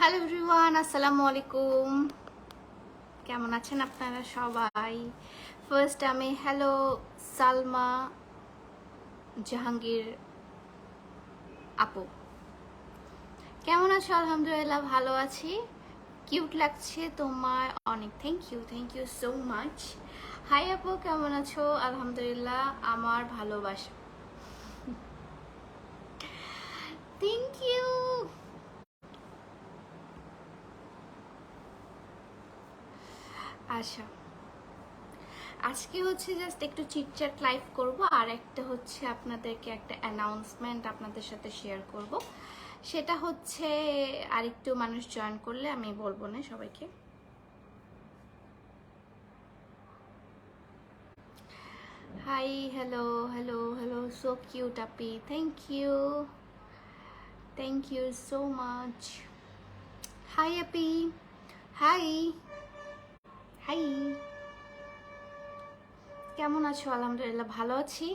Hello everyone, আসসালামু আলাইকুম। কেমন আছেন আপনারা সবাই? ফার্স্ট আমি হ্যালো সালমা জাহাঙ্গীর আপু, কেমন আছো? আলহামদুলিল্লাহ ভালো আছি। কিউট লাগছে তোমার অনেক। Thank you so much. Hi আপু, কেমন আছো? আলহামদুলিল্লাহ, আমার ভালোবাসা। Thank you. আচ্ছা, আজকে হচ্ছে জাস্ট একটু চিটচ্যাট লাইভ করব, আর একটা হচ্ছে আপনাদেরকে একটা অ্যানাউন্সমেন্ট আপনাদের সাথে শেয়ার করব। সেটা হচ্ছে আরেকটু মানুষ জয়েন করলে আমি বলবো না সবাইকে। Hi, hello hello hello, so cute আপি, thank you so much. Hi আপি, হাই হাই, কেমন আছো? আলহামদুলিল্লাহ ভালো আছি,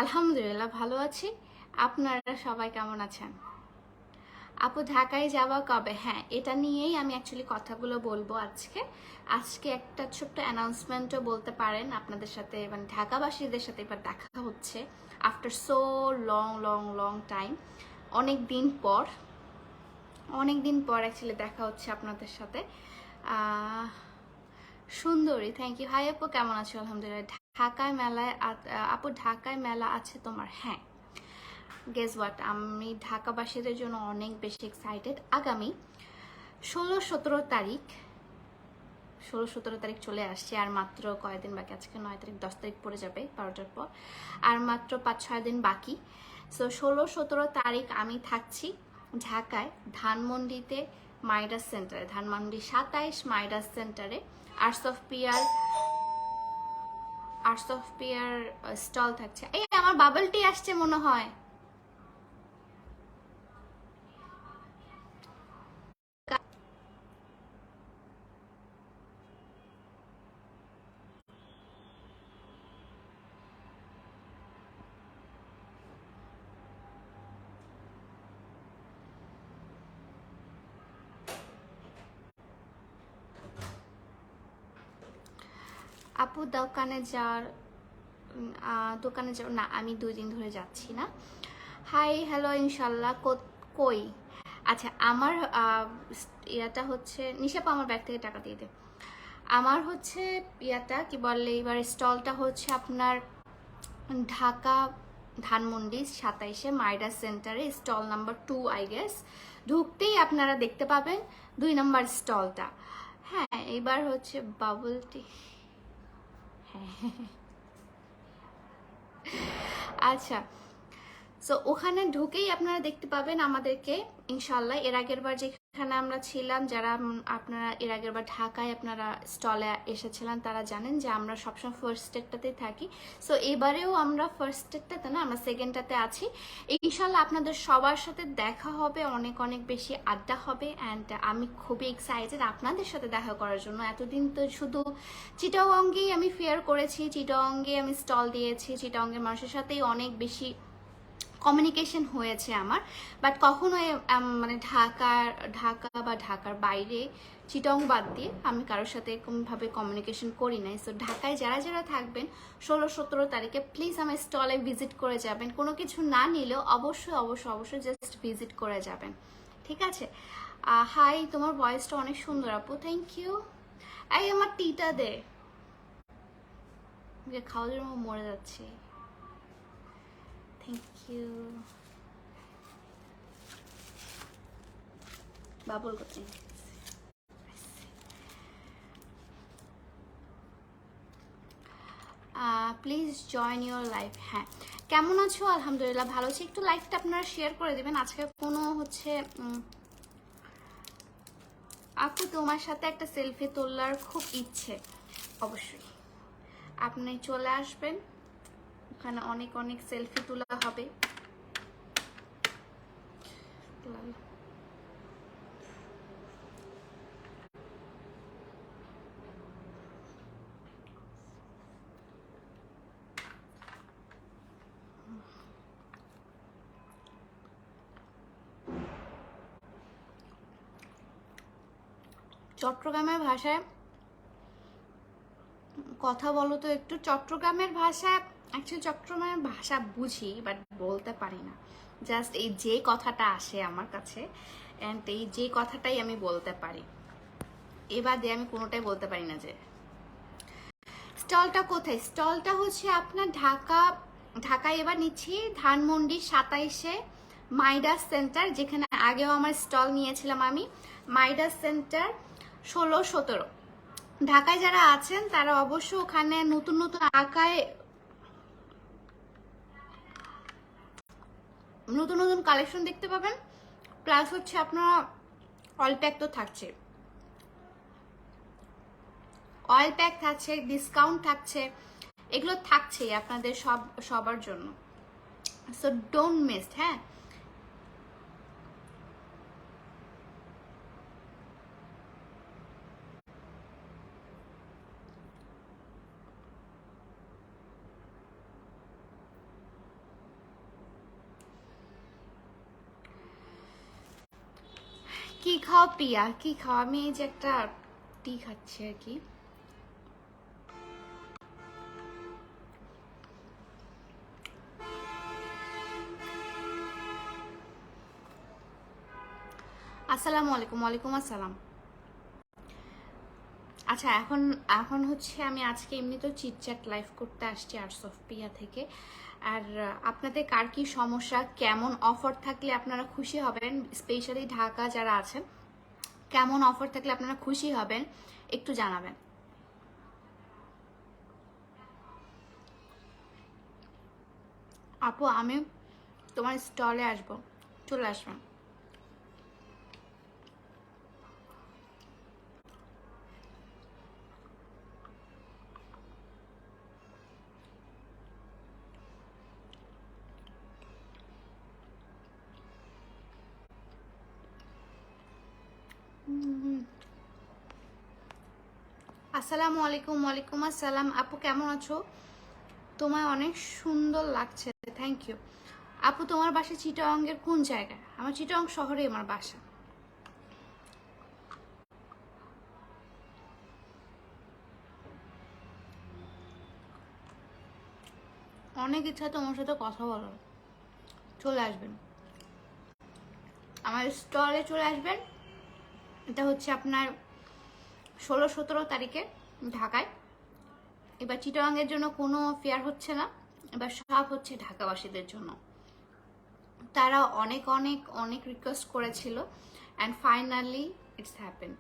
আলহামদুলিল্লাহ ভালো আছি। আপনারা সবাই কেমন আছেন? আপু ঢাকায় যাওয়া কবে? হ্যাঁ, এটা নিয়েই আমি অ্যাকচুয়ালি কথাগুলো বলবো আজকে। আজকে একটা ছোট্ট অ্যানাউন্সমেন্টও বলতে পারেন আপনাদের সাথে, মানে ঢাকাবাসীদের সাথে এবার দেখা হচ্ছে after so long long long time. অনেক দিন পর অ্যাকচুয়ালি দেখা হচ্ছে আপনাদের সাথে। সুন্দরী, থ্যাংক ইউ। হাই আপু, কেমন আছো? আলহামদুলিল্লাহ। ঢাকায় মেলায় আপু ঢাকায় মেলা আছে তোমার? হ্যাঁ, গেস হোয়াট, আমি ঢাকাবাসীদের জন্য অনেক বেশি এক্সাইটেড। আগামী 16-17 তারিখ, 16-17 তারিখ চলে আসছে, আর মাত্র কয়েকদিন বাকি। আজকে 9 তারিখ, 10 তারিখ পড়ে যাবে 12টার পর, আর মাত্র 5-6 দিন বাকি। সো 16-17 তারিখ আমি থাকছি ঢাকায় ধানমন্ডিতে, মাইডাস সেন্টারে, ধানমন্ডি 27 মাইডাস সেন্টারে। আর্টস অফ পিয়ার স্টল থাকছে। এই আমার বাবল টি আসছে মনে হয়। আপু দোকানে যাও না, আমি 2 দিন ধরে যাচ্ছি না। হাই হ্যালো, ইনশাল্লাহ। কই? আচ্ছা, আমার ইয়াটা হচ্ছে, নিশাপা আমার ব্যাগ থেকে টাকা দিয়ে দে। আমার হচ্ছে ইয়াটা কি বলে, এবার স্টলটা হচ্ছে আপনার ঢাকা ধানমন্ডি 27-এ মাইডাস সেন্টারে, স্টল নাম্বার 2 আই গেস। ঢুকতেই আপনারা দেখতে পাবেন 2 নম্বর স্টলটা। হ্যাঁ, এবার হচ্ছে বাবল টি। হ্যাঁ, আচ্ছা। সো ওখানে ঢুকেই আপনারা দেখতে পাবেন আমাদেরকে ইনশাল্লাহ। এর আগের বার যেখানে আমরা ছিলাম, যারা আপনারা এর আগের বার ঢাকায় আপনারা স্টলে এসেছিলেন, তারা জানেন যে আমরা সবসময় ফার্স্ট স্টেটটাতেই থাকি। সো এবারেও আমরা ফার্স্ট স্টেটটাতে না, আমরা সেকেন্ডটাতে আছি। ইনশাল্লাহ আপনাদের সবার সাথে দেখা হবে, অনেক অনেক বেশি আড্ডা হবে। অ্যান্ড আমি খুবই এক্সাইটেড আপনাদের সাথে দেখা করার জন্য। এতদিন তো শুধু চিটাগংগেই আমি ফেয়ার করেছি, চিটাগংগে আমি স্টল দিয়েছি, চিটাগংয়ের মানুষের সাথেই অনেক বেশি কমিউনিকেশন হয়েছে আমার। বাট কখনো মানে ঢাকা বা ঢাকার বাইরে, চিটং বাদ দিয়ে আমি কারোর সাথে এরকমভাবে কমিউনিকেশন করি নাই। সো ঢাকায় যারা যারা থাকবেন 16-17 তারিখে প্লিজ আমার স্টলে ভিজিট করে যাবেন। কোনো কিছু না নিলেও অবশ্যই অবশ্যই অবশ্যই জাস্ট ভিজিট করে যাবেন, ঠিক আছে? হাই, তোমার ভয়েসটা অনেক সুন্দর আপু, থ্যাংক ইউ। এই আমার টিটা দে, খাওয়ার জন্য মরে যাচ্ছে। Thank you. বাবুল করতে প্লিজ জয়েন ইউর লাইফ। হ্যাঁ, কেমন আছো? আলহামদুলিল্লাহ ভালো আছি। একটু লাইভটা আপনারা শেয়ার করে দেবেন। আজকে কোনো হচ্ছে আপু তোমার সাথে একটা সেলফি তোলার খুব ইচ্ছে। অবশ্যই আপনি চলে আসবেন, ওখানে অনেক অনেক সেলফি তোলা হবে। চট্টগ্রামের ভাষায় কথা বলো তো একটু। চট্টগ্রামের ভাষা, অ্যাকচুয়ালি চট্টগ্রামের ভাষা বুঝি বাট বলতে পারি না। জাস্ট এই যে কথাটা আসে আমার কাছে, অ্যান্ড এই যে কথাটাই আমি বলতে পারি, এবারে আমি কোনোটাই বলতে পারি না। যে স্টলটা কোথায়? স্টলটা হচ্ছে আপনার ঢাকায় এবার নিচ্ছি ধানমন্ডি 27-এ মাইডাস সেন্টার, যেখানে আগেও আমার স্টল নিয়েছিলাম আমি। Midas centre 16-17। ঢাকায় যারা আছেন তারা অবশ্য ওখানে নতুন নতুন নতুন নতুন কালেকশন দেখতে পাবেন। প্লাস হচ্ছে আপনার অয়েল প্যাক তো থাকছে, অয়েল প্যাক থাকছে, ডিসকাউন্ট থাকছে, এগুলো থাকছেই আপনাদের সবার জন্য। So don't miss. হ্যাঁ, কি খাও পিয়া, কি খাও? আমি এই যে একটা টি খাচ্ছি আর কি। আসসালামু আলাইকুম। ওয়ালাইকুম আসসালাম। আচ্ছা, এখন এখন হচ্ছে আমি আজকে এমনি তো চিটচ্যাট লাইভ করতে আসছি আর্টস অফ পিয়া থেকে। আর আপনাদের কার কি সমস্যা, কেমন অফার থাকলে আপনারা খুশি হবেন, স্পেশালি ঢাকা যারা আছেন, কেমন অফার থাকলে আপনারা খুশি হবেন একটু জানাবেন। আপু আমি তোমার স্টলে আসবো, চলে আসবেন। আসসালামু আলাইকুম। ওয়ালাইকুম আসসালাম। আপু কেমন আছো? তোমায় অনেক সুন্দর লাগছে, থ্যাংক ইউ। আপু তোমার বাসা চিটাগাংয়ের কোন জায়গায়? আমার চিটাগাং শহরে আমার বাসা। অনেক ইচ্ছা তোমার সাথে কথা বলার, চলে আসবেন আমার স্টলে, চলে আসবেন। এটা হচ্ছে আপনার 16-17 তারিখে ঢাকায়। এবার চিটাগাংয়ের জন্য কোনো ফেয়ার হচ্ছে না, এবার সব হচ্ছে ঢাকাবাসীদের জন্য। তারা অনেক অনেক অনেক রিকোয়েস্ট করেছিল and finally it's happened.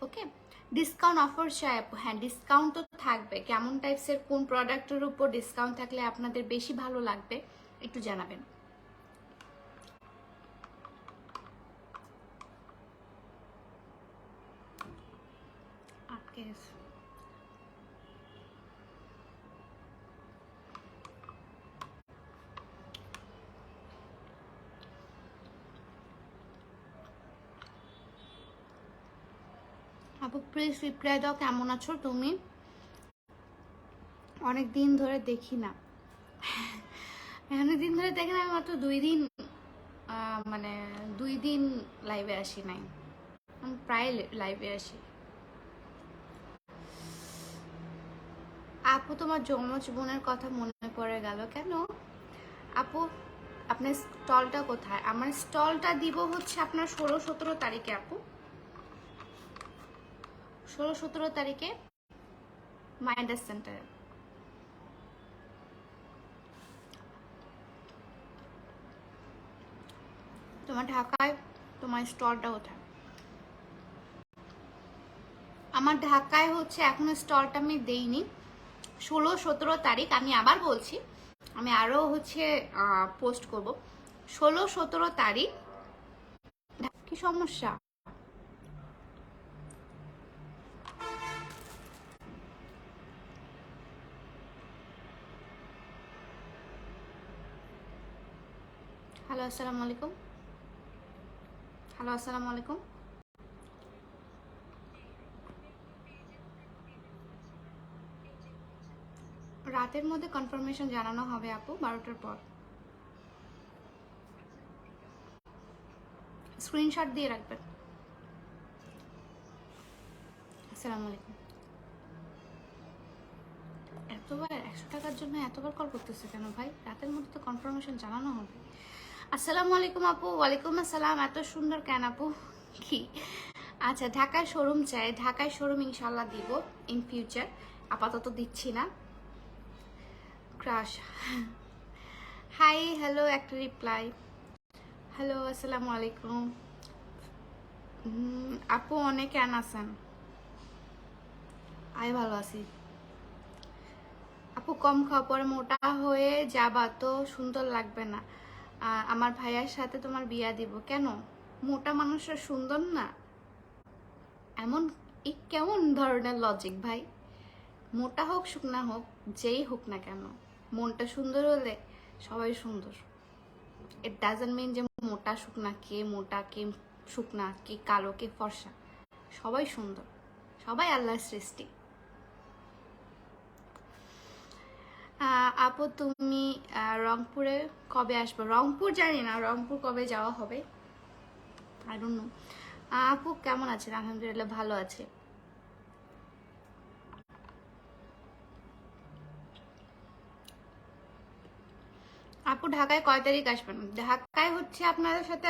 Okay, discount offer চাই আপু? হ্যাঁ, ডিসকাউন্ট তো থাকবে। কেমন টাইপসের কোন প্রোডাক্টের উপর ডিসকাউন্ট থাকলে আপনাদের বেশি ভালো লাগবে একটু জানাবেন। আটকে গেছে। আপু প্লিজ রিপ্লাই দাও, কেমন আছো তুমি? অনেক দিন ধরে দেখি না। অনেক দিন ধরে দেখি না, আমি মাত্র 2 দিন, মানে 2 দিন লাইভে আসি নাই। আমি প্রায় লাইভে আসি। আপু তোমার যমজ বোনের কথা মনে পড়ে গেল কেন? আপু আপনার স্টলটা কোথায়? আমার স্টলটা দিব হচ্ছে আপনার 16-17 তারিখে আপু, 16-17 তারিখে মাইন্ডাস সেন্টারে। তোমার ঢাকায় তোমার স্টলটা কোথায়? আমার ঢাকায় হচ্ছে এখনো স্টলটা আমি দেইনি। 16-17 তারিখ, আমি আবার বলছি, আমি আরও হচ্ছে পোস্ট করব। 16-17 তারিখ। কি সমস্যা? হ্যালো আসসালামু আলাইকুম। হ্যালো আসসালামু আলাইকুম। রাতের মধ্যে কনফার্মেশন জানানো হবে আপু 12টার পর। স্ক্রিনশট দিয়ে রাখবেন। আসসালামু আলাইকুম। এতবার 100 টাকার জন্য এতবার কল করতেছে কেন ভাই? রাতের মধ্যে তো কনফার্মেশন জানানো হবে। আসসালামু আলাইকুম আপু। ওয়ালাইকুম আসসালাম। এত সুন্দর কেন আপু? কি আচ্ছা, ঢাকায় শোরুম চাই। ঢাকায় শোরুম ইনশাল্লাহ দিব ইন ফিউচার, আপাতত দিচ্ছি না। ক্রাশ। হাই হ্যালো, একটা রিপ্লাই। হ্যালো আসসালামু আলাইকুম। আপু অনেক কেন আছেন? আমি ভালো আছি আপু। কম খাওয়া পরে মোটা হয়ে যাবা তো সুন্দর লাগবে না। আমার ভাইয়ার সাথে তোমার বিয়া দিব। কেন? মোটা মানুষরা সুন্দর না? এমন কেমন ধরনের লজিক ভাই? মোটা হোক শুকনা হোক যেই হোক না কেন, মনটা সুন্দর হলে সবাই সুন্দর। ইট ডাজন্ট মিন যে মোটা শুকনা, কে মোটা কে শুকনা, কে কালো কে ফর্সা, সবাই সুন্দর, সবাই আল্লাহর সৃষ্টি। আপু তুমি রংপুরে কবে আসবে? রংপুর জানি না, রংপুর কবে যাওয়া হবে আই ডোন্ট নো। আপু কেমন আছেন? আলহামদুলিল্লাহ ভালো আছে। আপু ঢাকায় কয় তারিখ আসবেন? ঢাকায় হচ্ছে আপনাদের সাথে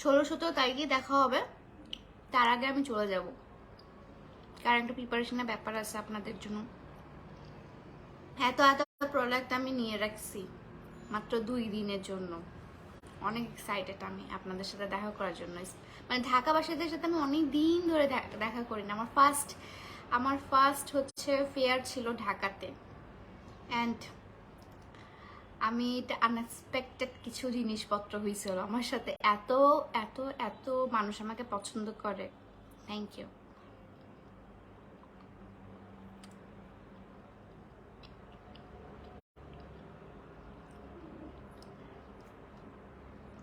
16-17 তারিখে দেখা হবে, তার আগে আমি চলে যাব, কারণ একটা প্রিপারেশনের ব্যাপার আছে আপনাদের জন্য। এত এত প্রোডাক্ট আমি নিয়ে রাখছি মাত্র 2 দিনের জন্য। অনেক এক্সাইটেড আমি আপনাদের সাথে দেখা করার জন্য। মানে ঢাকাবাসীদের সাথে আমি অনেক দিন ধরে দেখা করি না। আমার ফার্স্ট হচ্ছে ফেয়ার ছিল ঢাকাতে, অ্যান্ড আমি এটা আনএক্সপেক্টেড কিছু জিনিসপত্র হয়েছিল আমার সাথে। এত এত এত মানুষ আমাকে পছন্দ করে। Thank you.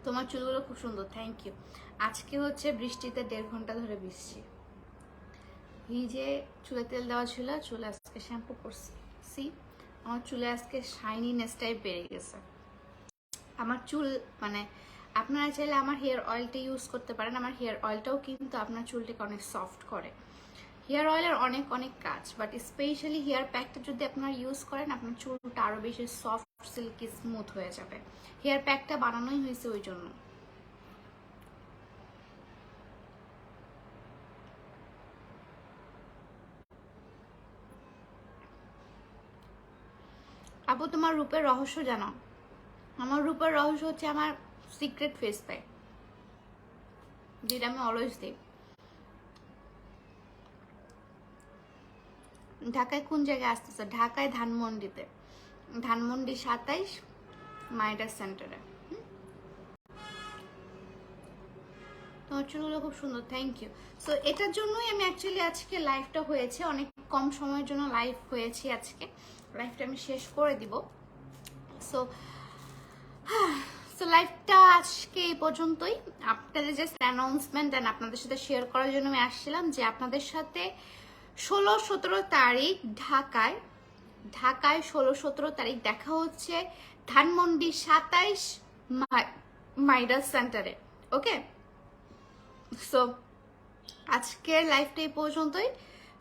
তোমার চুলগুলো খুব সুন্দর, থ্যাংক ইউ। আজকে হচ্ছে বৃষ্টিতে 1.5 ঘন্টা ধরে বৃষ্টি, ভিজে চুলে তেল দেওয়া ছিল, চুলে আজকে শ্যাম্পু করছি। সি, আমার চুলে আজকে শাইনিনেসটাই বেড়ে গেছে। আমার চুল মানে আপনারা চাইলে আমার হেয়ার অয়েলটা ইউজ করতে পারেন। আমার হেয়ার অয়েলটাও কিন্তু আপনার চুলটাকে অনেক সফট করে। হেয়ার অয়েলের অনেক অনেক কাজ, বাট স্পেশালি হেয়ার প্যাকটা যদি আপনারা ইউজ করেন, আপনার চুলটা আরও বেশি সফট, সিল্কি, স্মুথ হয়ে যাবে। হেয়ার প্যাকটা বানানোই হয়েছে ওই জন্য। আপু তোমার রূপের রহস্য জানো? আমার রূপের রহস্য হচ্ছে আমার সিক্রেট ফেস প্যাক, যেটা আমি অলওয়েজ দিই। ঢাকায় কোন জায়গায় আসতেছে? ঢাকায় ধানমন্ডিতে, ধানমন্ডি 27 মাইডাস সেন্টারে। তোমার চুলগুলো খুব সুন্দর, থ্যাংক ইউ। সো এটার জন্যই আমি অ্যাকচুয়ালি আজকে লাইভটা হয়েছে, অনেক কম সময়ের জন্য লাইভ হয়েছি আজকে। লাইভটা আমি শেষ করে দিব। সো সো লাইভটা আজকে এই পর্যন্তই। আপনাদের জাস্ট অ্যানাউন্সমেন্ট অ্যান্ড আপনাদের সাথে শেয়ার করার জন্য আমি আসছিলাম যে আপনাদের সাথে 16-17 তারিখ ঢাকায় 16-17 তারিখ দেখা হচ্ছে ধানমন্ডি 27 মাইডাস সেন্টারে। ওকে, সো আজকের লাইভটা এই পর্যন্তই।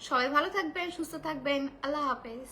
সবাই ভালো থাকবেন, সুস্থ থাকবেন। আল্লাহ হাফেজ।